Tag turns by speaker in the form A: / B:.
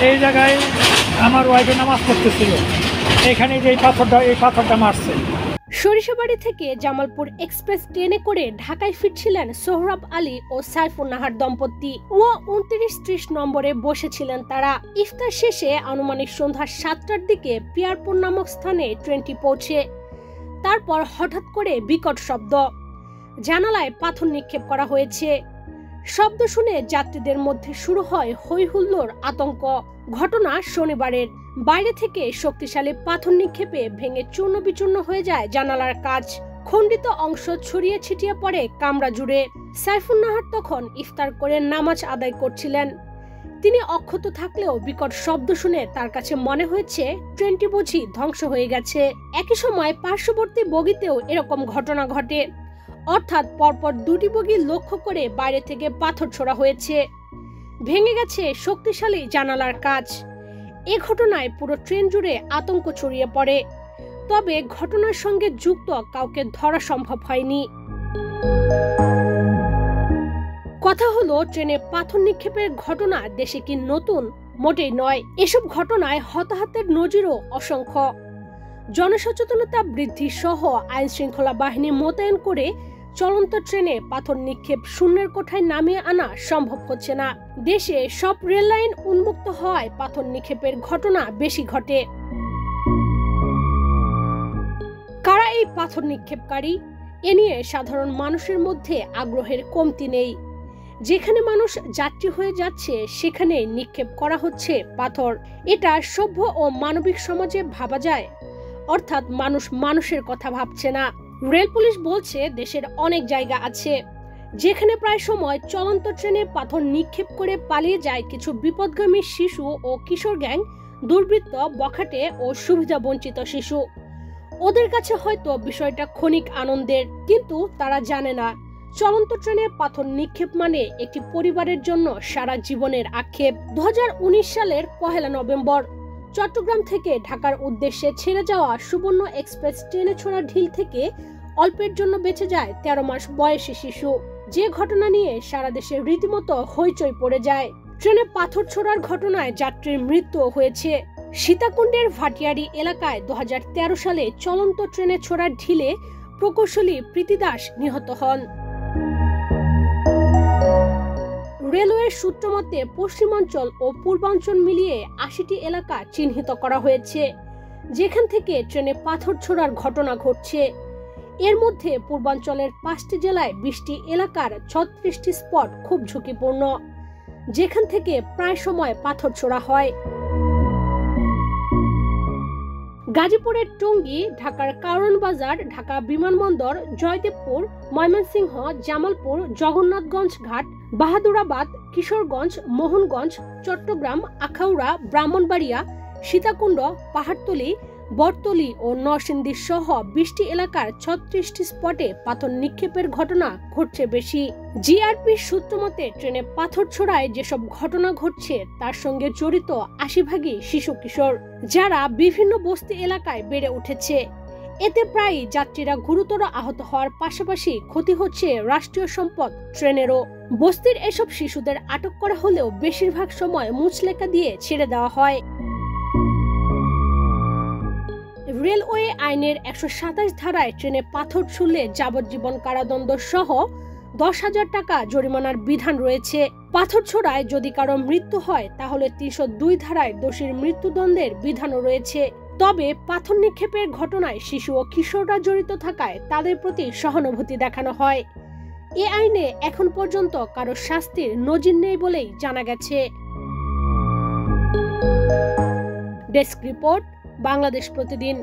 A: এই জায়গায় আমার ওয়াইফে নামাজ পড়তেছিল, এখানে যে এই পাথরটা মারছে।
B: সরিষাবাড়ি থেকে জামালপুর এক্সপ্রেস ট্রেনে করে ঢাকায় ফিরছিলেন সোহরাব আলী ও সাইফুন নাহার দম্পতি। 29-30 নম্বরে বসেছিলেন তারা। ইফতার শেষে আনুমানিক সন্ধ্যা 7টার দিকে পিয়ারপুর নামক স্থানে ট্রেনটি পৌঁছে। তারপর হঠাৎ করে বিকট শব্দ, জানালায় পাথর নিক্ষেপ করা হয়েছে। শব্দ শুনে যাত্রীদের মধ্যে শুরু হয় হই হুল্লোড়, আতঙ্ক। ঘটনা শনিবারের। বাইরে থেকে শক্তিশালী পাথর নিক্ষেপে ভেঙে চূর্ণ বিচূর্ণ হয়ে যায় জানালার কাচ। খণ্ডিত অংশ ছড়িয়ে ছিটিয়ে পড়ে কামরা জুড়ে। সাইফুন নাহার তখন ইফতার করে নামাজ আদায় করছিলেন। তিনি অক্ষত থাকলেও বিকট শব্দ শুনে তার কাছে মনে হয়েছে ট্রেনটি বুঝি ধ্বংস হয়ে গেছে। একই সময় পার্শ্ববর্তী বগিতেও এরকম ঘটনা ঘটে, অর্থাৎ পরপর দুটি বগি লক্ষ্য করে বাইরে থেকে পাথর ছোড়া হয়েছে। ভেঙে গেছে শক্তিশালী জানালার কাচ। এ ঘটনায় পুরো ট্রেন জুড়ে আতঙ্ক ছড়িয়ে পড়ে। তবে ঘটনার সঙ্গে যুক্ত কাউকে ধরা সম্ভব হয়নি। কথা হলো, ট্রেনে পাথর নিক্ষেপের ঘটনা দেশে কি নতুন? মোটেই নয়। এসব ঘটনায় হতাহতের নজিরও অসংখ্য। জনসচেতনতা বৃদ্ধি সহ আইন শৃঙ্খলা বাহিনী মোতায়েন করে চলন্ত ট্রেনে পাথর নিক্ষেপ শূন্যের কোঠায় নামিয়ে আনা সম্ভব হচ্ছে না। দেশে সব রেল লাইন উন্মুক্ত হওয়ায় পাথর নিক্ষেপের ঘটনা বেশি ঘটে। কারা এই পাথর নিক্ষেপকারী? এ নিয়ে সাধারণ মানুষের মধ্যে আগ্রহের কমতি নেই। যেখানে মানুষ যাত্রী হয়ে যাচ্ছে সেখানে নিক্ষেপ করা হচ্ছে পাথর। এটা সভ্য ও মানবিক সমাজে ভাবা যায়? অর্থাৎ মানুষ মানুষের কথা ভাবছে না। রেল পুলিশ বলছে দেশের অনেক জায়গা আছে যেখানে প্রায় সময় চলন্ত ট্রেনে পাথর নিক্ষেপ করে পালিয়ে যায় কিছু বিপদগামী শিশু ও কিশোর গ্যাং, দুর্বৃত্ত, বখাটে ও সুবিধা বঞ্চিত শিশু। ওদের কাছে হয়তো বিষয়টা ক্ষণিক আনন্দের, কিন্তু তারা জানে না চলন্ত ট্রেনে পাথর নিক্ষেপ মানে একটি পরিবারের জন্য সারা জীবনের আক্ষেপ। 2019 সালের 1 নভেম্বর চট্টগ্রাম থেকে ঢাকার উদ্দেশ্যে ছেড়ে যাওয়া সুবর্ণ এক্সপ্রেস ট্রেনে ছোড়া ঢিল থেকে অল্পের জন্য বেঁচে যায় 13 মাস বয়সী শিশু। যে ঘটনা নিয়ে সারা দেশে রীতিমতো হইচই পড়ে যায়। ট্রেনে পাথর ছোড়ার ঘটনায় যাত্রীর মৃত্যু হয়েছে। সীতাকুণ্ডের ভাটিয়ারি এলাকায় 2013 সালে চলন্ত ট্রেনে ছোড়া ঢিলে প্রকৌশলী প্রীতি দাস নিহত হন। রেলওয়ের সূত্র মতে পশ্চিমাঞ্চল ও পূর্বাঞ্চল মিলিয়ে 80টি এলাকা চিহ্নিত করা হয়েছে যেখান থেকে ট্রেনে পাথর ছোড়ার ঘটনা ঘটছে। এর মধ্যে পূর্বাঞ্চলের 5টি জেলায় 20টি এলাকার 36টি স্পট খুব ঝুঁকিপূর্ণ, যেখান থেকে প্রায় সময় পাথর ছোড়া হয়। গাজীপুরের টঙ্গী, ঢাকার কারওয়ান বাজার, ঢাকা বিমানবন্দর, জয়দেবপুর, ময়মনসিংহ, জামালপুর, জগন্নাথগঞ্জ ঘাট, বাহাদুরাবাদ, কিশোরগঞ্জ, মোহনগঞ্জ, চট্টগ্রাম, আখাউড়া, ব্রাহ্মণবাড়িয়া, সীতাকুণ্ড, পাহাড়তলী, বটতলী ও নরসিংদী সহ 20টি এলাকার 36টি স্পটে পাথর নিক্ষেপের ঘটনা ঘটছে বেশি। জিআরপি সূত্র মতে ট্রেনে পাথর ছোড়ায় যেসব ঘটনা ঘটছে তার সঙ্গে জড়িত 80 ভাগই শিশু কিশোর, যারা বিভিন্ন বস্তি এলাকায় বেড়ে উঠেছে। এতে প্রায়ই যাত্রীরা গুরুতর আহত হওয়ার পাশাপাশি ক্ষতি হচ্ছে রাষ্ট্রীয় সম্পদ ট্রেনেরও। বস্তির এসব শিশুদের আটক করা হলেও বেশিরভাগ সময় মুচলেকা দিয়ে ছেড়ে দেওয়া হয়। রেলওয়ে আইনের 127 ধারায় ট্রেনে পাথর ছুড়লে যাবজ্জীবন কারাদণ্ড সহ 10,000 টাকা জরিমানার বিধান রয়েছে। পাথর ছোড়ায় যদি কারো মৃত্যু হয় তাহলে 302 ধারায় দোষীর মৃত্যুদণ্ডের বিধানও রয়েছে। তবে পাথর নিক্ষেপের ঘটনায় শিশু ও কিশোররা জড়িত থাকায় তাদের প্রতি সহানুভূতি দেখানো হয়। এ আইনে এখন পর্যন্ত কারো শাস্তির নজির নেই বলেই জানা গেছে। ডেস্ক রিপোর্ট, বাংলাদেশ প্রতিদিন।